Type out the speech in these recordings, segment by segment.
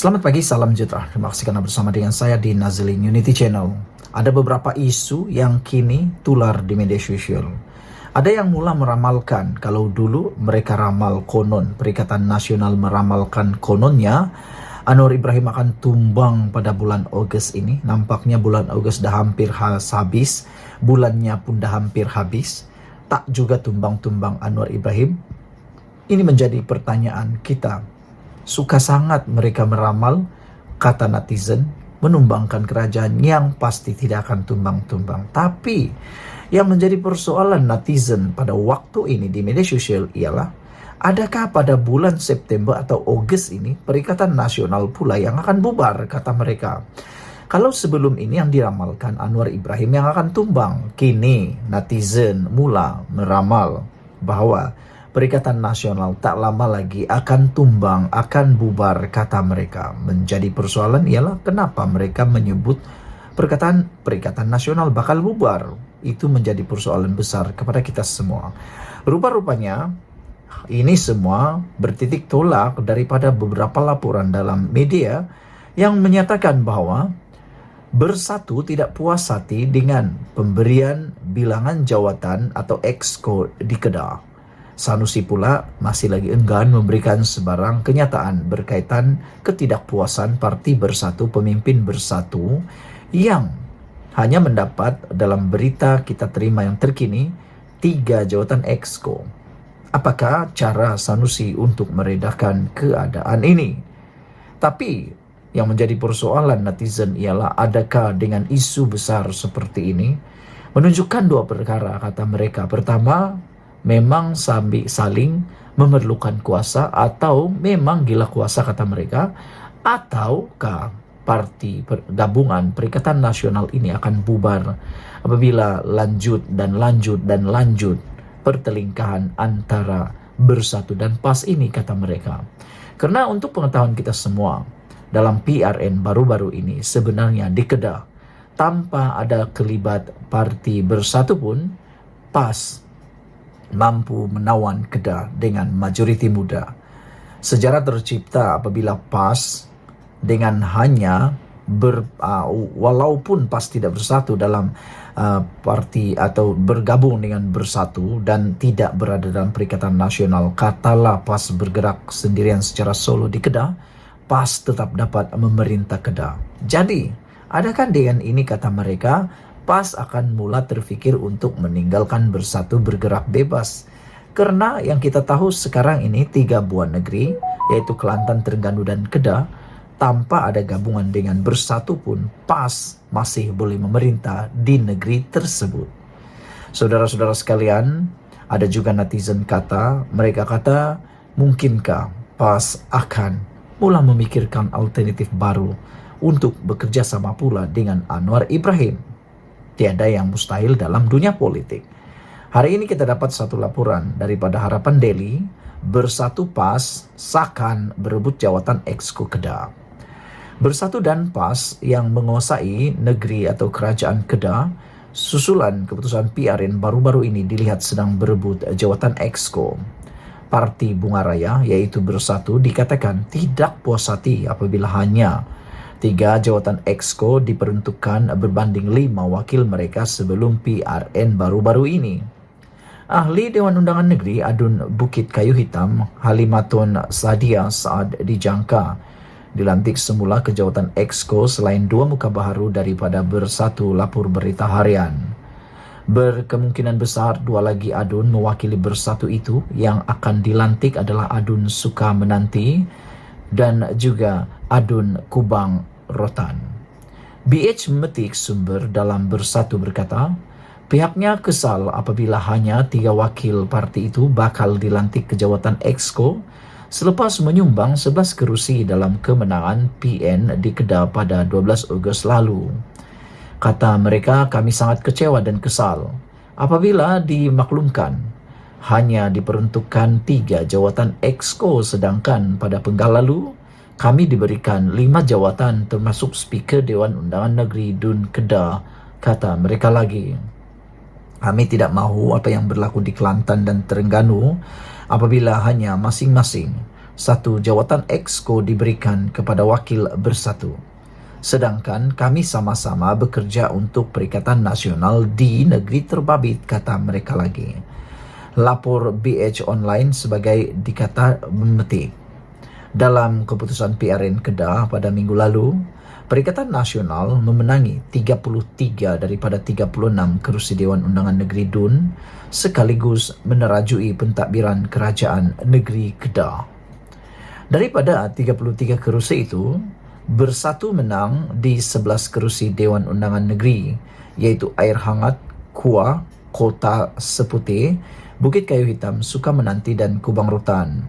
Selamat pagi, salam sejahtera. Terima kasih karena bersama dengan saya di Nazilin Unity Channel. Ada beberapa isu yang kini tular di media sosial. Ada yang mula meramalkan, kalau dulu mereka ramal konon, Perikatan Nasional meramalkan kononnya, Anwar Ibrahim akan tumbang pada bulan Agustus ini. Nampaknya bulan Agustus dah hampir habis, bulannya pun dah hampir habis. Tak juga tumbang-tumbang Anwar Ibrahim. Ini menjadi pertanyaan kita. Suka sangat mereka meramal, kata netizen, menumbangkan kerajaan yang pasti tidak akan tumbang-tumbang. Tapi yang menjadi persoalan netizen pada waktu ini di media sosial ialah, adakah pada bulan September atau Agustus ini Perikatan Nasional pula yang akan bubar, kata mereka. Kalau sebelum ini yang diramalkan Anwar Ibrahim yang akan tumbang, kini netizen mula meramal bahwa Perikatan Nasional tak lama lagi akan tumbang, akan bubar, kata mereka. Menjadi persoalan ialah kenapa mereka menyebut Perikatan Nasional bakal bubar. Itu menjadi persoalan besar kepada kita semua. Rupa-rupanya ini semua bertitik tolak daripada beberapa laporan dalam media yang menyatakan bahwa Bersatu tidak puas hati dengan pemberian bilangan jawatan atau exco di Kedah. Sanusi pula masih lagi enggan memberikan sebarang kenyataan berkaitan ketidakpuasan Parti Bersatu, pemimpin Bersatu yang hanya mendapat dalam berita kita terima yang terkini 3 jawatan exco. Apakah cara Sanusi untuk meredakan keadaan ini? Tapi yang menjadi persoalan netizen ialah, adakah dengan isu besar seperti ini menunjukkan dua perkara, kata mereka. Pertama, memang saling memerlukan kuasa, atau memang gila kuasa, kata mereka, ataukah parti gabungan Perikatan Nasional ini akan bubar apabila lanjut pertelingkahan antara Bersatu dan PAS ini, kata mereka. Karena untuk pengetahuan kita semua, dalam PRN baru-baru ini sebenarnya di Kedah, tanpa ada kelibat Parti Bersatu pun, PAS mampu menawan Kedah dengan majoriti muda. Sejarah tercipta apabila PAS dengan hanya walaupun PAS tidak bersatu dalam parti atau bergabung dengan Bersatu dan tidak berada dalam Perikatan Nasional, katalah PAS bergerak sendirian secara solo di Kedah, PAS tetap dapat memerintah Kedah. Jadi, adakah dengan ini, kata mereka, PAS akan mula terfikir untuk meninggalkan Bersatu bergerak bebas? Karena yang kita tahu sekarang ini 3 buah negeri, yaitu Kelantan, Terengganu, dan Kedah, tanpa ada gabungan dengan Bersatu pun, PAS masih boleh memerintah di negeri tersebut. Saudara-saudara sekalian, ada juga netizen mereka kata, mungkinkah PAS akan mula memikirkan alternatif baru untuk bekerja sama pula dengan Anwar Ibrahim? Tiada yang mustahil dalam dunia politik. Hari ini kita dapat satu laporan daripada Harapan Daily, Bersatu PAS seakan berebut jawatan exco Kedah. Bersatu dan PAS yang menguasai negeri atau kerajaan Kedah, susulan keputusan PRN baru-baru ini dilihat sedang berebut jawatan exco. Parti Bunga Raya, yaitu Bersatu, dikatakan tidak puas hati apabila hanya 3 jawatan exco diperuntukkan berbanding 5 wakil mereka sebelum PRN baru-baru ini. Ahli Dewan Undangan Negeri Adun Bukit Kayu Hitam, Halimatun Sadia Saad dijangka dilantik semula ke jawatan exco selain 2 muka baharu daripada Bersatu, lapor berita harian. Berkemungkinan besar 2 lagi Adun mewakili Bersatu itu. Yang akan dilantik adalah Adun Suka Menanti dan juga Adun Kubang Rotan. BH memetik sumber dalam Bersatu berkata, pihaknya kesal apabila hanya 3 wakil parti itu bakal dilantik ke jawatan exco selepas menyumbang 11 kerusi dalam kemenangan PN di Kedah pada 12 Ogos lalu. Kata mereka, kami sangat kecewa dan kesal apabila dimaklumkan hanya diperuntukkan 3 jawatan exco, sedangkan pada penggal lalu kami diberikan 5 jawatan termasuk Speaker Dewan Undangan Negeri Dun Kedah, kata mereka lagi. Kami tidak mahu apa yang berlaku di Kelantan dan Terengganu apabila hanya masing-masing Satu jawatan Exco diberikan kepada Wakil Bersatu. Sedangkan kami sama-sama bekerja untuk Perikatan Nasional di negeri terbabit, kata mereka lagi. Lapor BH Online sebagai dikata memetik. Dalam keputusan PRN Kedah pada minggu lalu, Perikatan Nasional memenangi 33 daripada 36 kerusi Dewan Undangan Negeri DUN sekaligus menerajui pentadbiran Kerajaan Negeri Kedah. Daripada 33 kerusi itu, Bersatu menang di 11 kerusi Dewan Undangan Negeri, iaitu Air Hangat, Kuah, Kota Seputih, Bukit Kayu Hitam, Sukamenanti dan Kubang Rotan.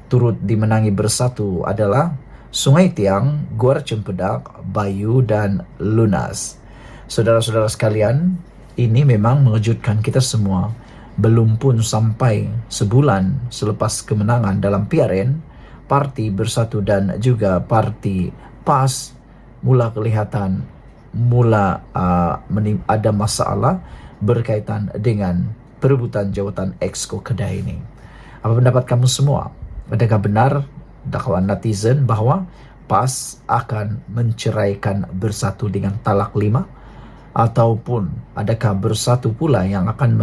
Turut dimenangi Bersatu adalah Sungai Tiang, Guar Cempedak, Bayu dan Lunas. Saudara-saudara sekalian, ini memang mengejutkan kita semua. Belum pun sampai sebulan selepas kemenangan dalam PRN, Parti Bersatu dan juga Parti PAS mula kelihatan ada masalah berkaitan dengan perebutan jawatan Exco Kedah ini. Apa pendapat kamu semua? Adakah benar dakwaan netizen bahwa PAS akan menceraikan Bersatu dengan talak 5? Ataupun adakah Bersatu pula yang akan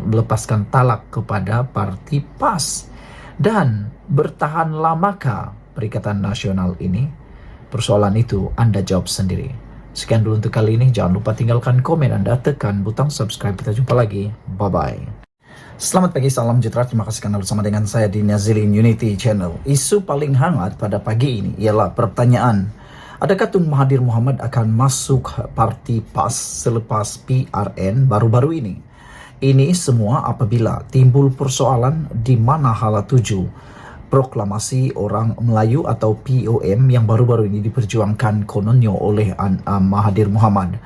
melepaskan talak kepada Parti PAS? Dan bertahan lamakah Perikatan Nasional ini? Persoalan itu Anda jawab sendiri. Sekian dulu untuk kali ini. Jangan lupa tinggalkan komen Anda, tekan butang subscribe. Kita jumpa lagi. Bye-bye. Selamat pagi, salam sejahtera. Terima kasih karena bersama dengan saya di Nazilin Unity Channel. Isu paling hangat pada pagi ini ialah pertanyaan, adakah Tun Mahathir Mohamad akan masuk Parti PAS selepas PRN baru-baru ini? Ini semua apabila timbul persoalan di mana hala tuju Proklamasi Orang Melayu atau POM yang baru-baru ini diperjuangkan kononnya oleh Mahathir Mohamad.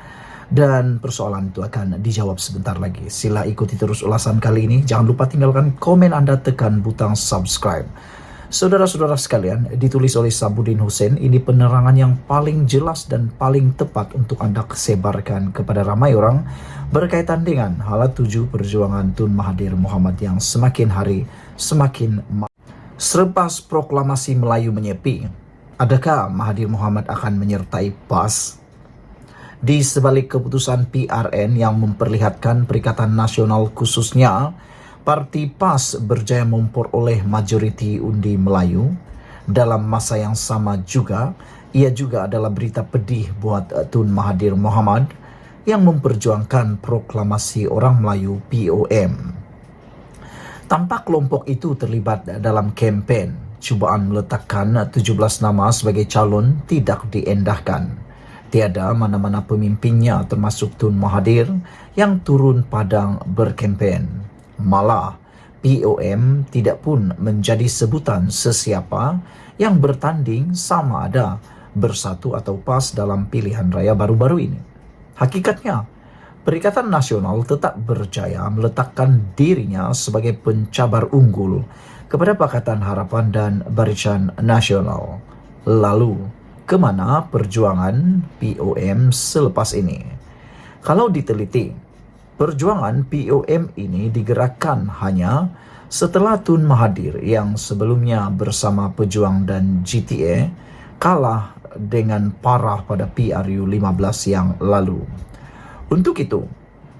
Dan persoalan itu akan dijawab sebentar lagi. Sila ikuti terus ulasan kali ini. Jangan lupa tinggalkan komen Anda, tekan butang subscribe. Saudara-saudara sekalian, ditulis oleh Sabudin Hussein, ini penerangan yang paling jelas dan paling tepat untuk Anda sebarkan kepada ramai orang berkaitan dengan hala tuju perjuangan Tun Mahathir Mohamad yang semakin hari semakin selepas proklamasi Melayu menyepi. Adakah Mahathir Mohamad akan menyertai PAS? Di sebalik keputusan PRN yang memperlihatkan Perikatan Nasional khususnya Parti PAS berjaya memperoleh majoriti undi Melayu, dalam masa yang sama juga, ia juga adalah berita pedih buat Tun Mahathir Mohamad yang memperjuangkan proklamasi Orang Melayu POM. Tampak kelompok itu terlibat dalam kempen. Cubaan meletakkan 17 nama sebagai calon tidak diendahkan. Tiada mana-mana pemimpinnya termasuk Tun Mahathir yang turun padang berkempen. Malah, POM tidak pun menjadi sebutan sesiapa yang bertanding sama ada Bersatu atau PAS dalam pilihan raya baru-baru ini. Hakikatnya, Perikatan Nasional tetap berjaya meletakkan dirinya sebagai pencabar unggul kepada Pakatan Harapan dan Barisan Nasional. Lalu, kemana perjuangan POM selepas ini? Kalau diteliti, perjuangan POM ini digerakkan hanya setelah Tun Mahathir yang sebelumnya bersama Pejuang dan GTA kalah dengan parah pada PRU 15 yang lalu. Untuk itu,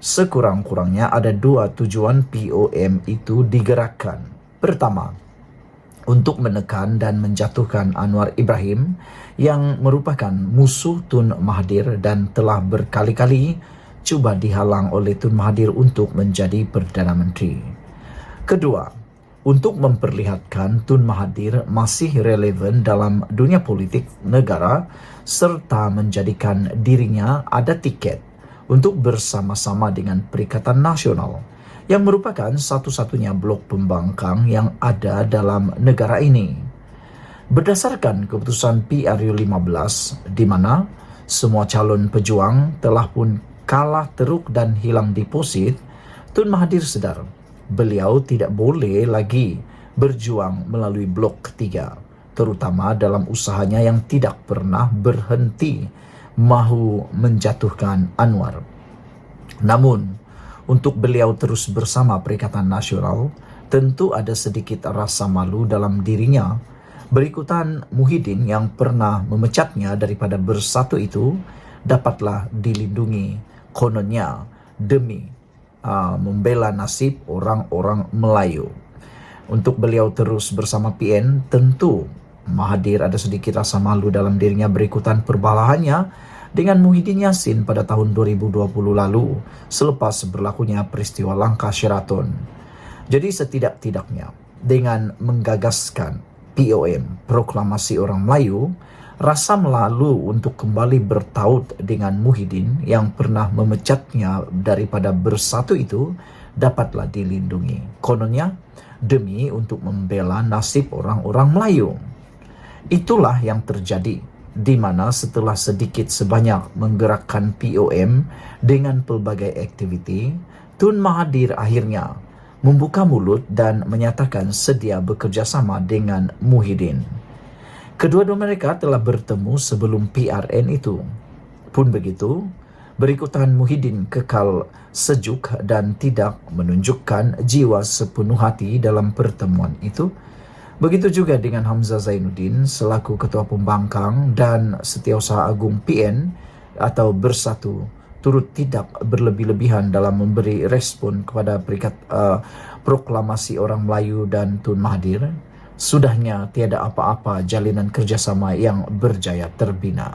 sekurang-kurangnya ada dua tujuan POM itu digerakkan. Pertama, untuk menekan dan menjatuhkan Anwar Ibrahim yang merupakan musuh Tun Mahathir dan telah berkali-kali cuba dihalang oleh Tun Mahathir untuk menjadi Perdana Menteri. Kedua, untuk memperlihatkan Tun Mahathir masih relevan dalam dunia politik negara serta menjadikan dirinya ada tiket untuk bersama-sama dengan Perikatan Nasional yang merupakan satu-satunya blok pembangkang yang ada dalam negara ini. Berdasarkan keputusan PRU 15 di mana semua calon pejuang telah pun kalah teruk dan hilang deposit, Tun Mahathir sedar beliau tidak boleh lagi berjuang melalui blok ketiga, terutama dalam usahanya yang tidak pernah berhenti mahu menjatuhkan Anwar. Namun, untuk beliau terus bersama Perikatan Nasional tentu ada sedikit rasa malu dalam dirinya. Berikutan Muhyiddin yang pernah memecatnya daripada Bersatu itu dapatlah dilindungi, kononnya demi membela nasib orang-orang Melayu. Untuk beliau terus bersama PN, tentu Mahathir ada sedikit rasa malu dalam dirinya berikutan perbalahannya dengan Muhyiddin Yassin pada tahun 2020 lalu selepas berlakunya peristiwa Langkah Sheraton. Jadi setidak-tidaknya dengan menggagaskan POM, Proklamasi Orang Melayu, rasa malu untuk kembali bertaut dengan Muhyiddin yang pernah memecatnya daripada Bersatu itu dapatlah dilindungi. Kononnya demi untuk membela nasib orang-orang Melayu. Itulah yang terjadi, di mana setelah sedikit sebanyak menggerakkan POM dengan pelbagai aktiviti, Tun Mahathir akhirnya membuka mulut dan menyatakan sedia bekerjasama dengan Muhyiddin. Kedua-dua mereka telah bertemu sebelum PRN itu. Pun begitu, berikutan Muhyiddin kekal sejuk dan tidak menunjukkan jiwa sepenuh hati dalam pertemuan itu. Begitu juga dengan Hamzah Zainuddin selaku Ketua Pembangkang dan Setiausaha Agung PN atau Bersatu turut tidak berlebih-lebihan dalam memberi respon kepada Proklamasi Orang Melayu dan Tun Mahathir. Sudahnya tiada apa-apa jalinan kerjasama yang berjaya terbina.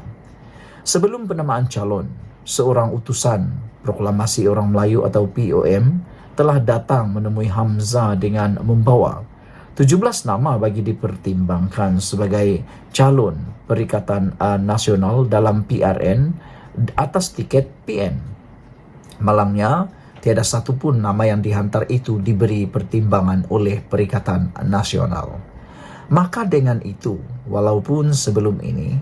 Sebelum penamaan calon, seorang utusan Proklamasi Orang Melayu atau POM telah datang menemui Hamzah dengan membawa 17 nama bagi dipertimbangkan sebagai calon Perikatan Nasional dalam PRN atas tiket PN. Malamnya, tiada satu pun nama yang dihantar itu diberi pertimbangan oleh Perikatan Nasional. Maka dengan itu, walaupun sebelum ini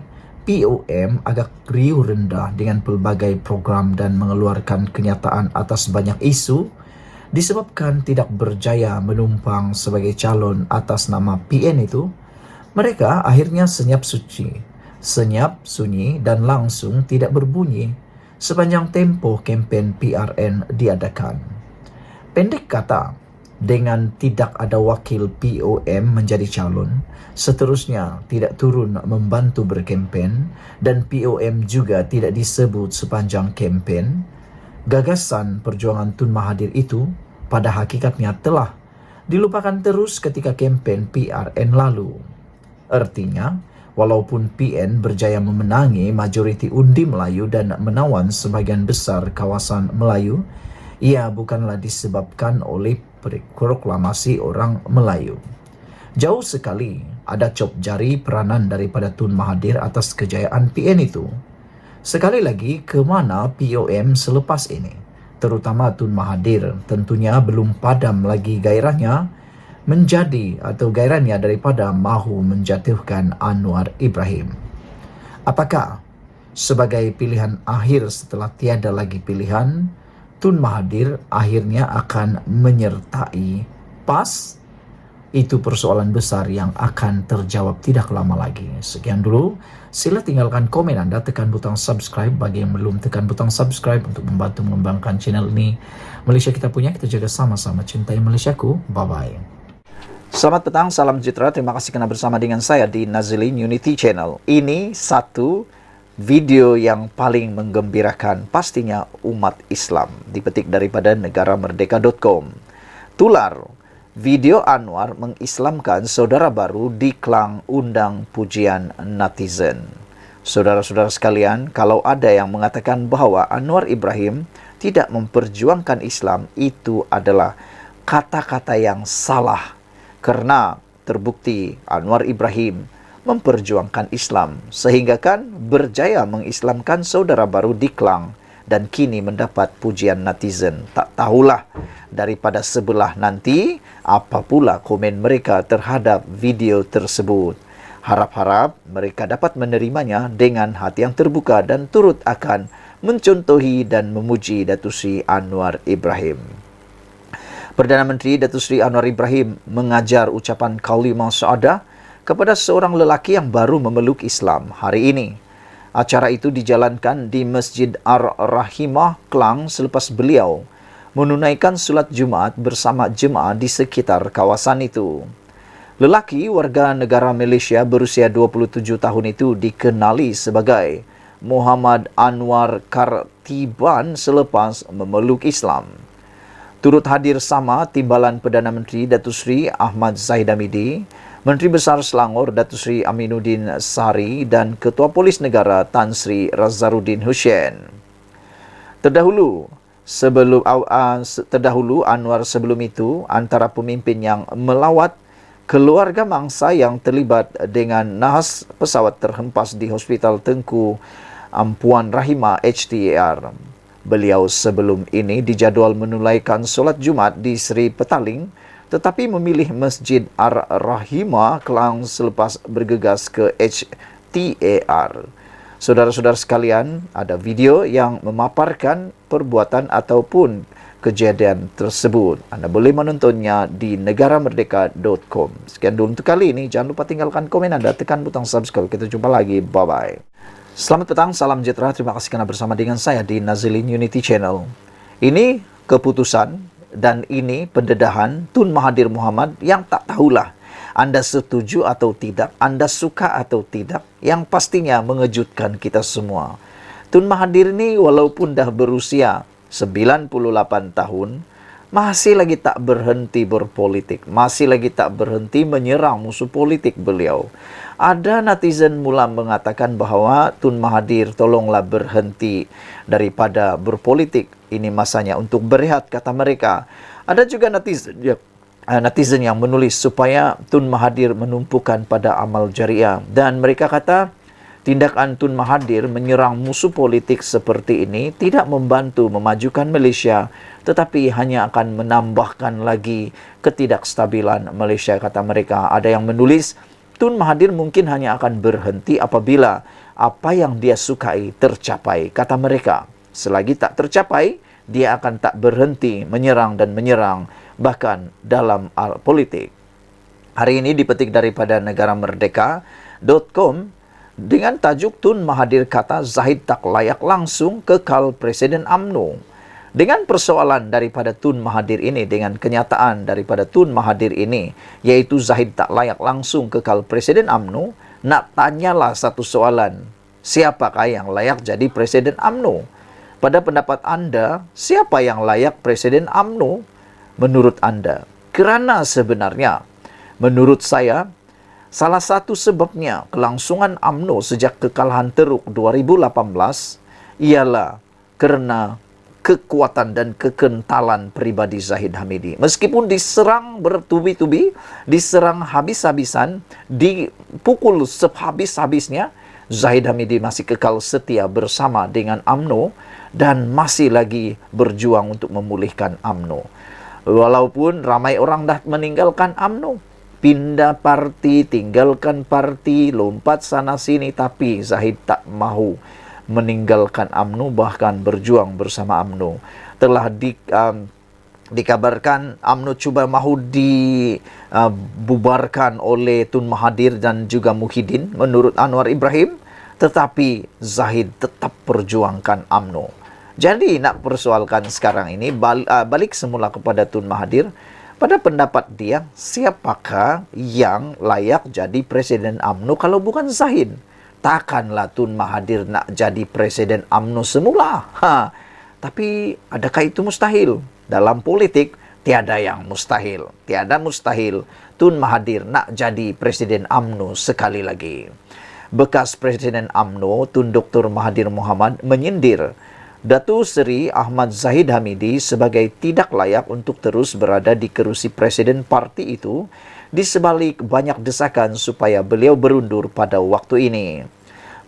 POM agak riuh rendah dengan pelbagai program dan mengeluarkan kenyataan atas banyak isu, disebabkan tidak berjaya menumpang sebagai calon atas nama PN itu, mereka akhirnya senyap sunyi dan langsung tidak berbunyi sepanjang tempo kempen PRN diadakan. Pendek kata, dengan tidak ada wakil POM menjadi calon, seterusnya tidak turun membantu berkempen dan POM juga tidak disebut sepanjang kempen, gagasan perjuangan Tun Mahathir itu pada hakikatnya telah dilupakan terus ketika kempen PRN lalu. Artinya, walaupun PN berjaya memenangi majoriti undi Melayu dan menawan sebagian besar kawasan Melayu, ia bukanlah disebabkan oleh Proklamasi Orang Melayu. Jauh sekali ada cop jari peranan daripada Tun Mahathir atas kejayaan PN itu. Sekali lagi, kemana POM selepas ini? Terutama Tun Mahathir tentunya belum padam lagi gairahnya daripada mahu menjatuhkan Anwar Ibrahim. Apakah sebagai pilihan akhir setelah tiada lagi pilihan, Tun Mahathir akhirnya akan menyertai PAS? Itu persoalan besar yang akan terjawab tidak lama lagi. Sekian dulu, sila tinggalkan komen Anda, tekan butang subscribe bagi yang belum tekan butang subscribe untuk membantu mengembangkan channel ini. Malaysia kita punya, kita jaga sama-sama, cintai Malaysiaku. Bye-bye. Selamat petang, salam sejahtera. Terima kasih kerana bersama dengan saya di Nazilin Unity Channel. Ini satu video yang paling menggembirakan pastinya umat Islam, dipetik daripada negaramerdeka.com. Tular, video Anwar mengislamkan saudara baru di Klang undang pujian netizen. Saudara-saudara sekalian, kalau ada yang mengatakan bahawa Anwar Ibrahim tidak memperjuangkan Islam, itu adalah kata-kata yang salah. Karena terbukti Anwar Ibrahim memperjuangkan Islam, sehingga kan berjaya mengislamkan saudara baru di Klang dan kini mendapat pujian netizen. Tak tahulah daripada sebelah nanti apa pula komen mereka terhadap video tersebut. Harap-harap mereka dapat menerimanya dengan hati yang terbuka dan turut akan mencontohi dan memuji Datuk Seri Anwar Ibrahim. Perdana Menteri Datuk Seri Anwar Ibrahim mengajar ucapan kalimah syahadah kepada seorang lelaki yang baru memeluk Islam hari ini. Acara itu dijalankan di Masjid Ar-Rahimah Klang selepas beliau menunaikan solat Jumat bersama jemaah di sekitar kawasan itu. Lelaki warga negara Malaysia berusia 27 tahun itu dikenali sebagai Muhammad Anwar Kartiban selepas memeluk Islam. Turut hadir sama Timbalan Perdana Menteri Datuk Seri Ahmad Zahid Hamidi, Menteri Besar Selangor Datuk Seri Aminuddin Sari dan Ketua Polis Negara Tan Sri Razarudin Hussein. Terdahulu Anwar sebelum itu antara pemimpin yang melawat keluarga mangsa yang terlibat dengan nahas pesawat terhempas di Hospital Tengku Puan Rahimah HTAR. Beliau sebelum ini dijadual menunaikan solat Jumat di Seri Petaling, tetapi memilih Masjid Ar-Rahimah Kelang selepas bergegas ke HTAR. Saudara-saudara sekalian, ada video yang memaparkan perbuatan ataupun kejadian tersebut. Anda boleh menontonnya di negaramerdeka.com. Sekian dulu untuk kali ini. Jangan lupa tinggalkan komen Anda, tekan butang subscribe. Kita jumpa lagi. Bye-bye. Selamat petang, salam sejahtera. Terima kasih karena bersama dengan saya di Nazilin Unity Channel. Ini keputusan dan ini pendedahan Tun Mahathir Mohamad yang tak tahulah Anda setuju atau tidak, Anda suka atau tidak, yang pastinya mengejutkan kita semua. Tun Mahathir ini walaupun dah berusia 98 tahun, masih lagi tak berhenti berpolitik, masih lagi tak berhenti menyerang musuh politik beliau. Ada netizen mula mengatakan bahwa Tun Mahathir tolonglah berhenti daripada berpolitik. Ini masanya untuk berehat, kata mereka. Ada juga netizen yang menulis supaya Tun Mahathir menumpukan pada amal jariah. Dan mereka kata, tindakan Tun Mahathir menyerang musuh politik seperti ini tidak membantu memajukan Malaysia, tetapi hanya akan menambahkan lagi ketidakstabilan Malaysia, kata mereka. Ada yang menulis, Tun Mahathir mungkin hanya akan berhenti apabila apa yang dia sukai tercapai, kata mereka. Selagi tak tercapai, dia akan tak berhenti menyerang dan menyerang, bahkan dalam politik. Hari ini dipetik daripada negaramerdeka.com dengan tajuk Tun Mahathir kata Zahid tak layak langsung kekal Presiden UMNO. Dengan persoalan daripada Tun Mahathir ini, dengan kenyataan daripada Tun Mahathir ini, yaitu Zahid tak layak langsung kekal Presiden UMNO, nak tanyalah satu soalan. Siapakah yang layak jadi Presiden UMNO? Pada pendapat anda, siapa yang layak Presiden UMNO menurut anda? Kerana sebenarnya, menurut saya, salah satu sebabnya kelangsungan UMNO sejak kekalahan teruk 2018 ialah kerana kekuatan dan kekentalan pribadi Zahid Hamidi. Meskipun diserang bertubi-tubi, diserang habis-habisan, dipukul sehabis-habisnya, Zahid Hamidi masih kekal setia bersama dengan UMNO dan masih lagi berjuang untuk memulihkan UMNO. Walaupun ramai orang dah meninggalkan UMNO, pindah parti, tinggalkan parti, lompat sana sini, tapi Zahid tak mahu meninggalkan UMNO, bahkan berjuang bersama UMNO. Telah dikabarkan UMNO cuba mahu dibubarkan oleh Tun Mahathir dan juga Muhyiddin menurut Anwar Ibrahim, tetapi Zahid tetap perjuangkan UMNO. Jadi nak persoalkan sekarang ini balik semula kepada Tun Mahathir. Pada pendapat dia, siapakah yang layak jadi Presiden UMNO kalau bukan Zahid? Takkanlah Tun Mahathir nak jadi Presiden UMNO semula. Tapi adakah itu mustahil? Dalam politik, tiada yang mustahil. Tiada mustahil Tun Mahathir nak jadi Presiden UMNO sekali lagi. Bekas Presiden UMNO, Tun Dr. Mahathir Mohamad menyindir Datuk Seri Ahmad Zahid Hamidi sebagai tidak layak untuk terus berada di kerusi Presiden parti itu, di sebalik banyak desakan supaya beliau berundur pada waktu ini.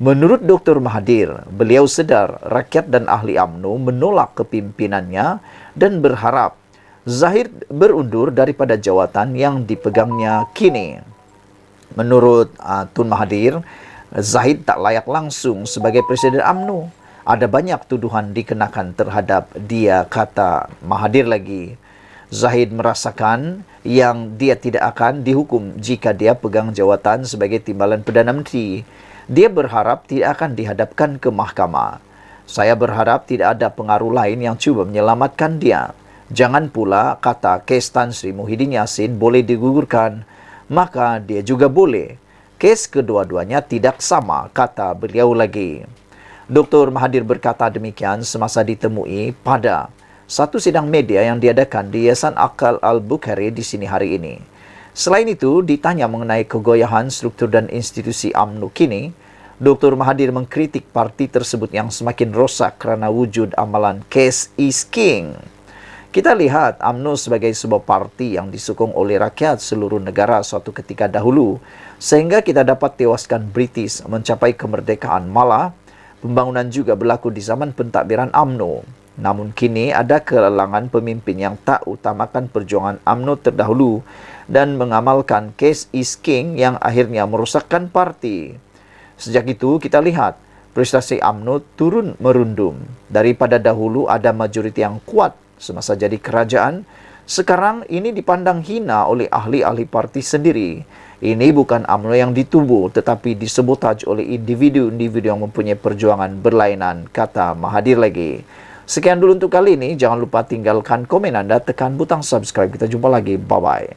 Menurut Dr. Mahathir, beliau sedar rakyat dan ahli UMNO menolak kepimpinannya dan berharap Zahid berundur daripada jawatan yang dipegangnya kini. Menurut Tun Mahathir, Zahid tak layak langsung sebagai Presiden UMNO. Ada banyak tuduhan dikenakan terhadap dia, kata Mahathir lagi. Zahid merasakan yang dia tidak akan dihukum jika dia pegang jawatan sebagai Timbalan Perdana Menteri. Dia berharap tidak akan dihadapkan ke mahkamah. Saya berharap tidak ada pengaruh lain yang cuba menyelamatkan dia. Jangan pula kata kes Tan Sri Muhyiddin Yassin boleh digugurkan, maka dia juga boleh. Kes kedua-duanya tidak sama, kata beliau lagi. Dr. Mahathir berkata demikian semasa ditemui pada satu sidang media yang diadakan di Yayasan Akal Al-Bukhari di sini hari ini. Selain itu, ditanya mengenai kegoyahan struktur dan institusi UMNO kini, Dr. Mahathir mengkritik parti tersebut yang semakin rosak kerana wujud amalan case is king. Kita lihat UMNO sebagai sebuah parti yang disokong oleh rakyat seluruh negara suatu ketika dahulu, sehingga kita dapat tewaskan British mencapai kemerdekaan. Malah, pembangunan juga berlaku di zaman pentadbiran UMNO. Namun kini ada kelalangan pemimpin yang tak utamakan perjuangan UMNO terdahulu dan mengamalkan case is king yang akhirnya merosakkan parti. Sejak itu kita lihat prestasi UMNO turun merundum. Daripada dahulu ada majoriti yang kuat semasa jadi kerajaan, sekarang ini dipandang hina oleh ahli-ahli parti sendiri. Ini bukan UMNO yang ditubuh, tetapi disabotaj oleh individu-individu yang mempunyai perjuangan berlainan, kata Mahathir lagi. Sekian dulu untuk kali ini. Jangan lupa tinggalkan komen anda, tekan butang subscribe. Kita jumpa lagi. Bye-bye.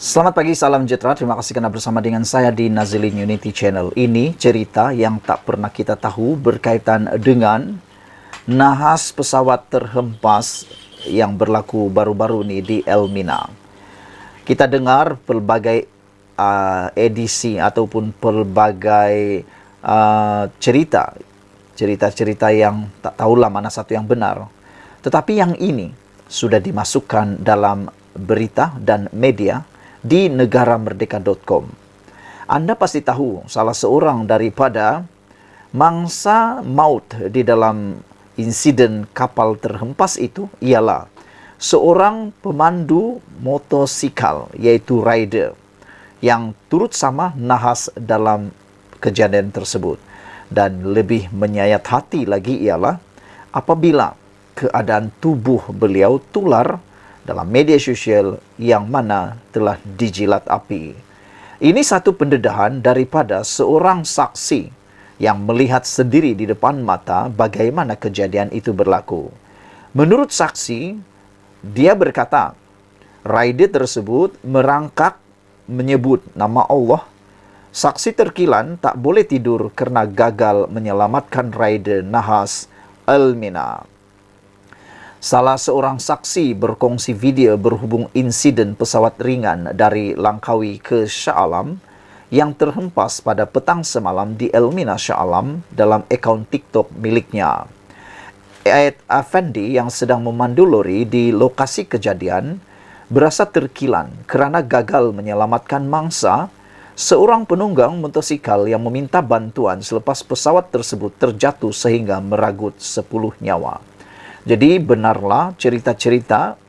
Selamat pagi, salam sejahtera. Terima kasih kerana bersama dengan saya di Nazilin Unity Channel. Ini cerita yang tak pernah kita tahu berkaitan dengan nahas pesawat terhempas yang berlaku baru-baru ini di Elmina. Kita dengar pelbagai edisi ataupun pelbagai cerita-cerita yang tak tahulah mana satu yang benar. Tetapi yang ini sudah dimasukkan dalam berita dan media di negaramerdeka.com. Anda pasti tahu salah seorang daripada mangsa maut di dalam insiden kapal terhempas itu ialah seorang pemandu motosikal, iaitu rider, yang turut sama nahas dalam kejadian tersebut. Dan lebih menyayat hati lagi ialah apabila keadaan tubuh beliau tular dalam media sosial yang mana telah dijilat api. Ini satu pendedahan daripada seorang saksi yang melihat sendiri di depan mata bagaimana kejadian itu berlaku. Menurut saksi, dia berkata, rider tersebut merangkak menyebut nama Allah. Saksi terkilan tak boleh tidur kerana gagal menyelamatkan rider nahas Elmina. Salah seorang saksi berkongsi video berhubung insiden pesawat ringan dari Langkawi ke Shah Alam yang terhempas pada petang semalam di Elmina Shah Alam dalam akaun TikTok miliknya. Ed Effendi yang sedang memandu lori di lokasi kejadian berasa terkilan kerana gagal menyelamatkan mangsa seorang penunggang motosikal yang meminta bantuan selepas pesawat tersebut terjatuh sehingga meragut 10 nyawa. Jadi benarlah cerita-cerita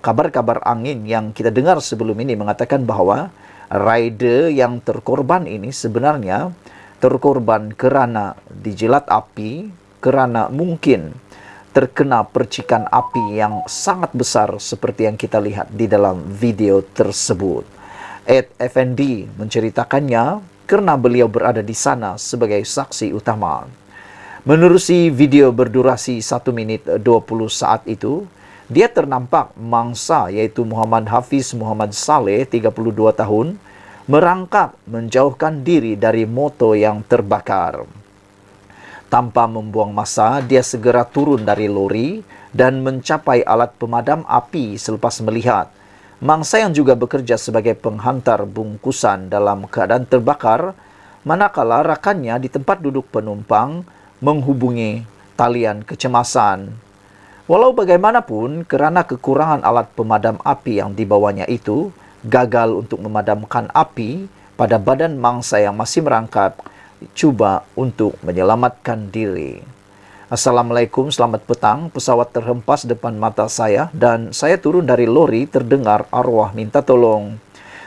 kabar-kabar angin yang kita dengar sebelum ini mengatakan bahawa rider yang terkorban ini sebenarnya terkorban kerana dijilat api, kerana mungkin terkena percikan api yang sangat besar seperti yang kita lihat di dalam video tersebut. Ed Effendi menceritakannya kerana beliau berada di sana sebagai saksi utama. Menerusi video berdurasi 1 minit 20 saat itu, dia ternampak mangsa iaitu Muhammad Hafiz Muhammad Saleh, 32 tahun, merangkak menjauhkan diri dari motor yang terbakar. Tanpa membuang masa, dia segera turun dari lori dan mencapai alat pemadam api selepas melihat mangsa yang juga bekerja sebagai penghantar bungkusan dalam keadaan terbakar, manakala rakannya di tempat duduk penumpang menghubungi talian kecemasan. Walau bagaimanapun, kerana kekurangan alat pemadam api yang dibawanya itu, gagal untuk memadamkan api pada badan mangsa yang masih merangkak, cuba untuk menyelamatkan diri. Assalamualaikum, selamat petang. Pesawat terhempas depan mata saya dan saya turun dari lori, terdengar arwah minta tolong.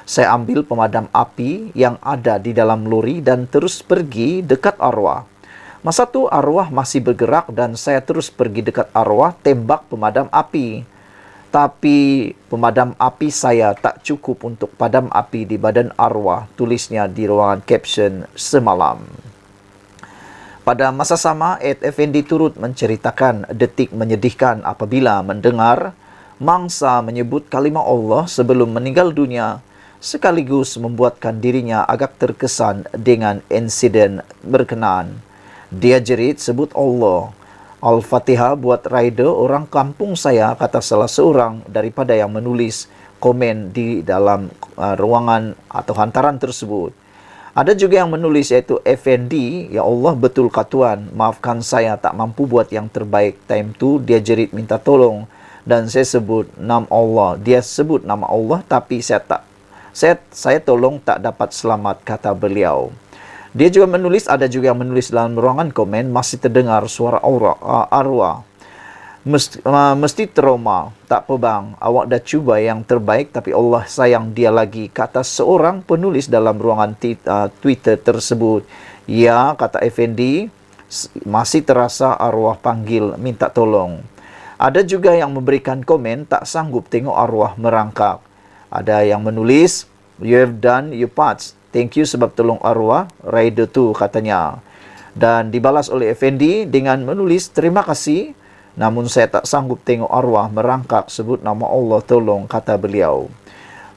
Saya ambil pemadam api yang ada di dalam lori dan terus pergi dekat arwah. Masa tu arwah masih bergerak dan saya terus pergi dekat arwah, tembak pemadam api. Tapi pemadam api saya tak cukup untuk padam api di badan arwah, tulisnya di ruangan caption semalam. Pada masa sama, Ed Effendi turut menceritakan detik menyedihkan apabila mendengar mangsa menyebut kalimah Allah sebelum meninggal dunia, sekaligus membuatkan dirinya agak terkesan dengan insiden berkenaan. Dia jerit sebut Allah. Al-Fatihah buat rider orang kampung saya, kata salah seorang daripada yang menulis komen di dalam ruangan atau hantaran tersebut. Ada juga yang menulis iaitu Effendi, ya Allah betul katuan, maafkan saya tak mampu buat yang terbaik. Time tu dia jerit minta tolong dan saya sebut nama Allah. Dia sebut nama Allah tapi saya tolong tak dapat selamat, kata beliau. Dia juga menulis, ada juga yang menulis dalam ruangan komen, masih terdengar suara arwah. Mesti trauma, tak apa bang, awak dah cuba yang terbaik tapi Allah sayang dia lagi, kata seorang penulis dalam ruangan Twitter tersebut. Ya, kata Effendi, masih terasa arwah panggil minta tolong. Ada juga yang memberikan komen tak sanggup tengok arwah merangkak. Ada yang menulis, you have done your parts, thank you sebab tolong arwah rider tu, katanya. Dan dibalas oleh Effendi dengan menulis, terima kasih, namun saya tak sanggup tengok arwah merangkak, sebut nama Allah tolong, kata beliau.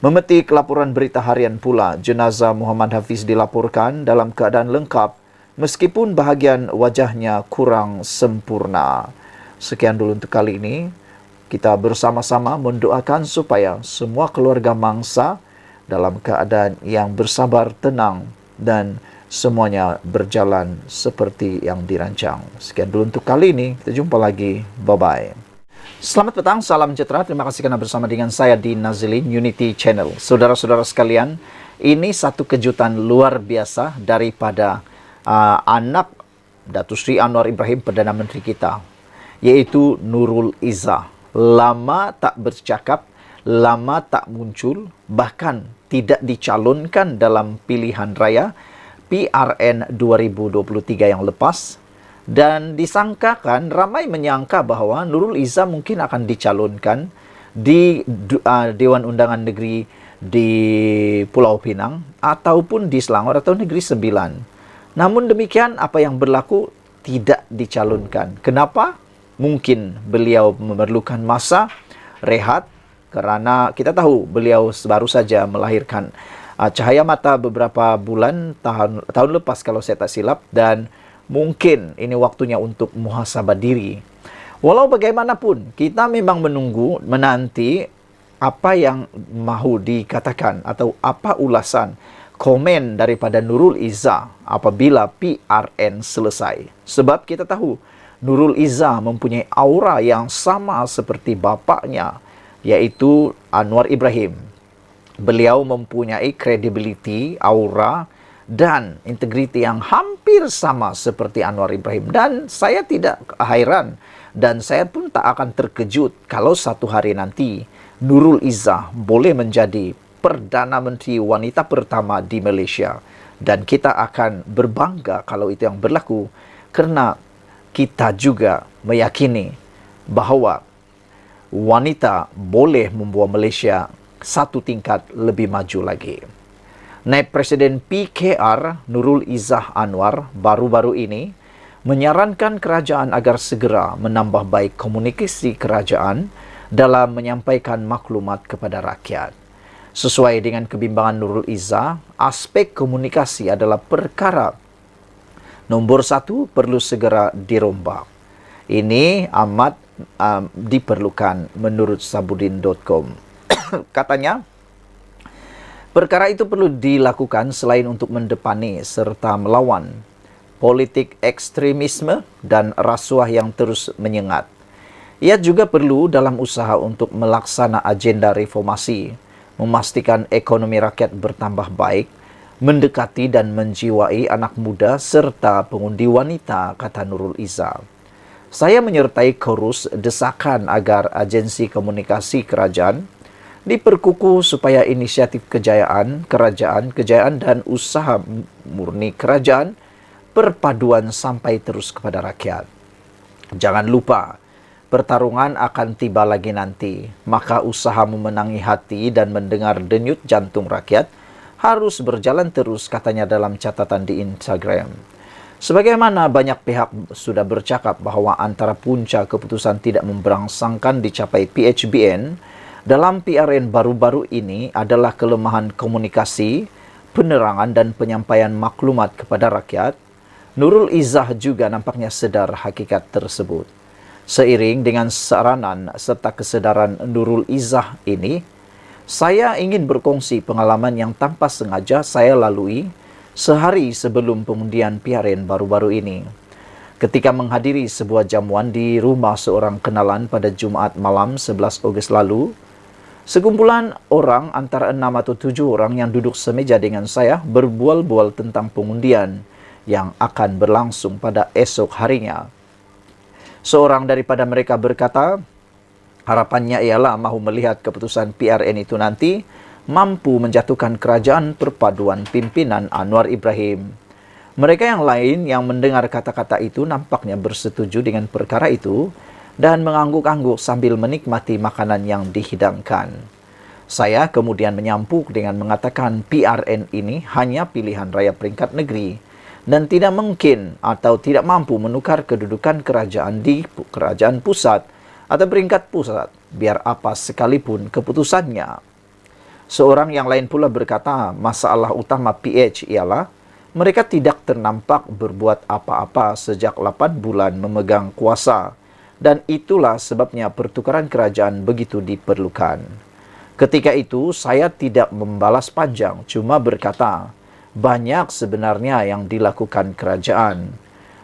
Memetik laporan berita harian pula, jenazah Muhammad Hafiz dilaporkan dalam keadaan lengkap meskipun bahagian wajahnya kurang sempurna. Sekian dulu untuk kali ini. Kita bersama-sama mendoakan supaya semua keluarga mangsa dalam keadaan yang bersabar, tenang, dan semuanya berjalan seperti yang dirancang. Sekian dulu untuk kali ini. Kita jumpa lagi. Bye-bye. Selamat petang, salam sejahtera. Terima kasih karena bersama dengan saya di Nazilin Unity Channel. Saudara-saudara sekalian, ini satu kejutan luar biasa daripada anak Datuk Seri Anwar Ibrahim, Perdana Menteri kita, yaitu Nurul Izzah. Lama tak bercakap, lama tak muncul, bahkan tidak dicalonkan dalam pilihan raya PRN 2023 yang lepas, dan disangkakan, ramai menyangka bahawa Nurul Izzah mungkin akan dicalonkan di Dewan Undangan Negeri di Pulau Pinang ataupun di Selangor atau Negeri Sembilan. Namun demikian, apa yang berlaku, tidak dicalonkan. Kenapa? Mungkin beliau memerlukan masa rehat, kerana kita tahu beliau baru saja melahirkan cahaya mata beberapa bulan tahun lepas kalau saya tak silap, dan mungkin ini waktunya untuk muhasabah diri. Walau bagaimanapun, kita memang menanti apa yang mahu dikatakan atau apa ulasan komen daripada Nurul Izzah apabila PRN selesai. Sebab kita tahu Nurul Izzah mempunyai aura yang sama seperti bapaknya, yaitu Anwar Ibrahim. Beliau mempunyai kredibiliti, aura, dan integriti yang hampir sama seperti Anwar Ibrahim. Dan saya tidak hairan dan saya pun tak akan terkejut kalau satu hari nanti Nurul Izzah boleh menjadi Perdana Menteri wanita pertama di Malaysia. Dan kita akan berbangga kalau itu yang berlaku, kerana kita juga meyakini bahawa wanita boleh membawa Malaysia satu tingkat lebih maju lagi. Naib Presiden PKR Nurul Izzah Anwar baru-baru ini menyarankan kerajaan agar segera menambah baik komunikasi kerajaan dalam menyampaikan maklumat kepada rakyat. Sesuai dengan kebimbangan Nurul Izzah, aspek komunikasi adalah perkara nombor satu, perlu segera dirombak. Ini amat diperlukan menurut Sabudin.com. Katanya, perkara itu perlu dilakukan selain untuk mendepani serta melawan politik ekstremisme dan rasuah yang terus menyengat. Ia juga perlu dalam usaha untuk melaksana agenda reformasi, memastikan ekonomi rakyat bertambah baik, mendekati dan menjiwai anak muda serta pengundi wanita, kata Nurul Izzah. Saya menyertai korus desakan agar agensi komunikasi kerajaan diperkukuh supaya inisiatif kejayaan dan usaha murni kerajaan perpaduan sampai terus kepada rakyat. Jangan lupa, pertarungan akan tiba lagi nanti, maka usaha memenangi hati dan mendengar denyut jantung rakyat harus berjalan terus, katanya dalam catatan di Instagram. Sebagaimana banyak pihak sudah bercakap bahwa antara punca keputusan tidak memberangsangkan dicapai PHBN dalam PRN baru-baru ini adalah kelemahan komunikasi, penerangan dan penyampaian maklumat kepada rakyat, Nurul Izzah juga nampaknya sedar hakikat tersebut. Seiring dengan saranan serta kesedaran Nurul Izzah ini, saya ingin berkongsi pengalaman yang tanpa sengaja saya lalui sehari sebelum pengundian PRN baru-baru ini. Ketika menghadiri sebuah jamuan di rumah seorang kenalan pada Jumaat malam 11 Ogos lalu, sekumpulan orang antara 6 atau 7 orang yang duduk semeja dengan saya berbual-bual tentang pengundian yang akan berlangsung pada esok harinya. Seorang daripada mereka berkata, harapannya ialah mahu melihat keputusan PRN itu nanti mampu menjatuhkan kerajaan perpaduan pimpinan Anwar Ibrahim. Mereka yang lain yang mendengar kata-kata itu nampaknya bersetuju dengan perkara itu dan mengangguk-angguk sambil menikmati makanan yang dihidangkan. Saya kemudian menyampuk dengan mengatakan PRN ini hanya pilihan raya peringkat negeri dan tidak mungkin atau tidak mampu menukar kedudukan kerajaan di kerajaan pusat atau peringkat pusat, biar apa sekalipun keputusannya. Seorang yang lain pula berkata, masalah utama PH ialah mereka tidak ternampak berbuat apa-apa sejak 8 bulan memegang kuasa dan itulah sebabnya pertukaran kerajaan begitu diperlukan. Ketika itu saya tidak membalas panjang, cuma berkata, banyak sebenarnya yang dilakukan kerajaan.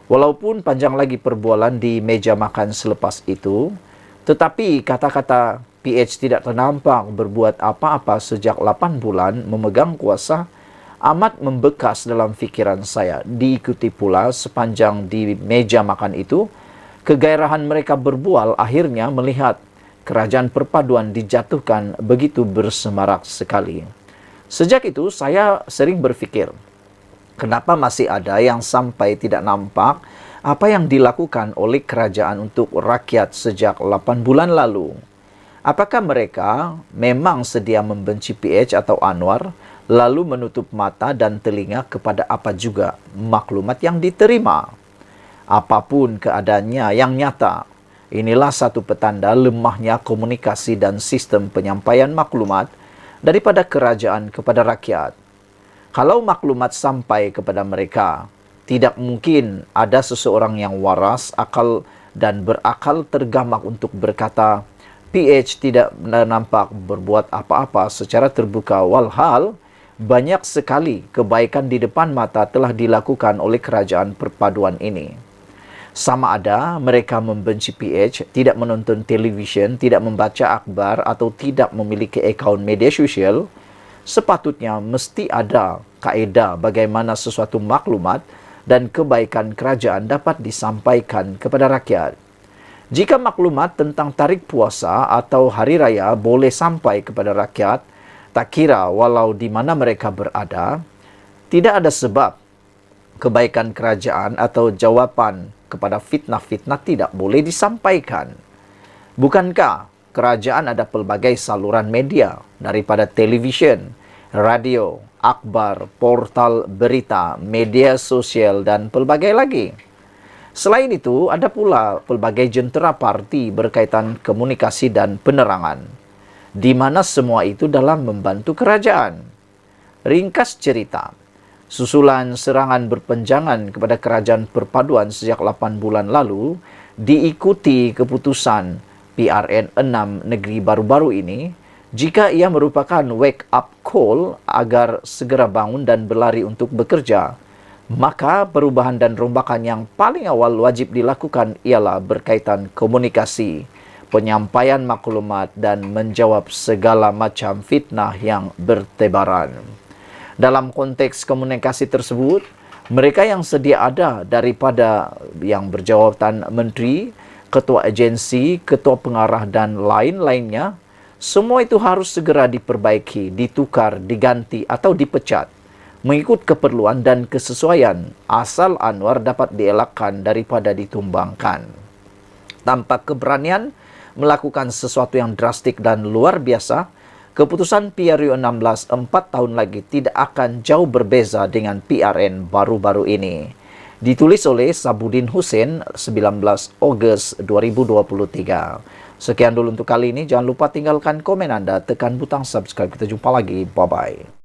Walaupun panjang lagi perbualan di meja makan selepas itu, tetapi kata-kata PH tidak ternampak berbuat apa-apa sejak 8 bulan memegang kuasa amat membekas dalam fikiran saya. Diikuti pula sepanjang di meja makan itu, kegairahan mereka berbual akhirnya melihat kerajaan perpaduan dijatuhkan begitu bersemarak sekali. Sejak itu saya sering berfikir, kenapa masih ada yang sampai tidak nampak apa yang dilakukan oleh kerajaan untuk rakyat sejak 8 bulan lalu? Apakah mereka memang sedia membenci PH atau Anwar, lalu menutup mata dan telinga kepada apa juga maklumat yang diterima? Apapun keadaannya yang nyata, inilah satu petanda lemahnya komunikasi dan sistem penyampaian maklumat daripada kerajaan kepada rakyat. Kalau maklumat sampai kepada mereka, tidak mungkin ada seseorang yang waras, akal dan berakal tergamak untuk berkata, PH tidak nampak berbuat apa-apa secara terbuka, walhal banyak sekali kebaikan di depan mata telah dilakukan oleh kerajaan perpaduan ini. Sama ada mereka membenci PH, tidak menonton televisyen, tidak membaca akhbar atau tidak memiliki akaun media sosial, sepatutnya mesti ada kaedah bagaimana sesuatu maklumat dan kebaikan kerajaan dapat disampaikan kepada rakyat. Jika maklumat tentang tarik puasa atau hari raya boleh sampai kepada rakyat, tak kira walau di mana mereka berada, tidak ada sebab kebaikan kerajaan atau jawapan kepada fitnah-fitnah tidak boleh disampaikan. Bukankah kerajaan ada pelbagai saluran media daripada televisyen, radio, akhbar, portal berita, media sosial dan pelbagai lagi. Selain itu, ada pula pelbagai jentera parti berkaitan komunikasi dan penerangan, di mana semua itu dalam membantu kerajaan. Ringkas cerita, susulan serangan berpenjangan kepada kerajaan perpaduan sejak 8 bulan lalu diikuti keputusan PRN 6 negeri baru-baru ini, jika ia merupakan wake up call agar segera bangun dan berlari untuk bekerja, maka perubahan dan rombakan yang paling awal wajib dilakukan ialah berkaitan komunikasi, penyampaian maklumat dan menjawab segala macam fitnah yang bertebaran. Dalam konteks komunikasi tersebut, mereka yang sedia ada daripada yang berjawatan menteri, ketua agensi, ketua pengarah dan lain-lainnya, semua itu harus segera diperbaiki, ditukar, diganti atau dipecat mengikut keperluan dan kesesuaian, asal Anwar dapat dielakkan daripada ditumbangkan. Tanpa keberanian melakukan sesuatu yang drastik dan luar biasa, keputusan PRU 16 4 tahun lagi tidak akan jauh berbeza dengan PRN baru-baru ini. Ditulis oleh Sabudin Hussein 19 Ogos 2023. Sekian dulu untuk kali ini. Jangan lupa tinggalkan komen Anda, tekan butang subscribe. Kita jumpa lagi. Bye-bye.